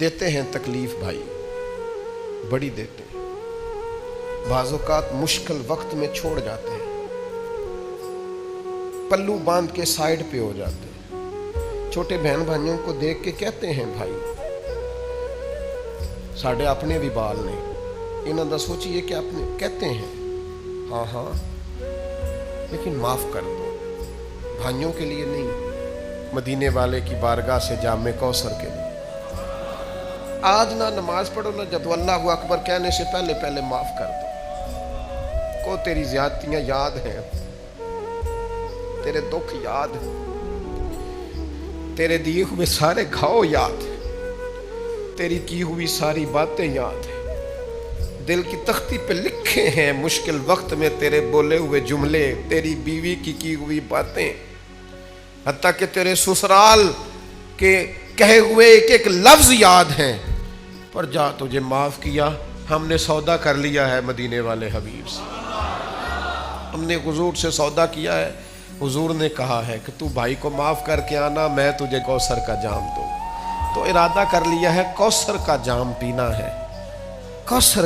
دیتے ہیں تکلیف بھائی، بڑی دیتے ہیں، بعض اوقات مشکل وقت میں چھوڑ جاتے ہیں، پلو باندھ کے سائیڈ پہ ہو جاتے ہیں، چھوٹے بہن بھائیوں کو دیکھ کے کہتے ہیں بھائی ساڑھے اپنے بھی بال نے انہوں دا سوچئے کہ اپنے کہتے ہیں ہاں ہاں لیکن معاف کر دو، بھائیوں کے لیے نہیں، مدینے والے کی بارگاہ سے جام کوثر کے لیے۔ آج نہ نماز پڑھو نہ جب اللہ اکبر کہنے سے پہلے پہلے معاف کر دو، کو تیری زیادتیاں یاد ہیں، تیرے دکھ یاد ہیں، تیرے دیے ہوئے سارے گھاؤ یاد ہیں، تیری کی ہوئی ساری باتیں یاد ہیں، دل کی تختی پہ لکھے ہیں مشکل وقت میں تیرے بولے ہوئے جملے، تیری بیوی کی ہوئی باتیں، حتیٰ کہ تیرے سسرال کے کہے ہوئے ایک ایک لفظ یاد ہیں، پر جا تجھے معاف کیا، ہم نے سودا کر لیا ہے مدینے والے حبیب سے، ہم نے حضور سے سودا کیا ہے، حضور نے کہا ہے کہ تو بھائی کو معاف کر کے آنا، میں تجھے کوثر کا جام دوں، تو ارادہ کر لیا ہے کوثر کا جام پینا ہے، کوثر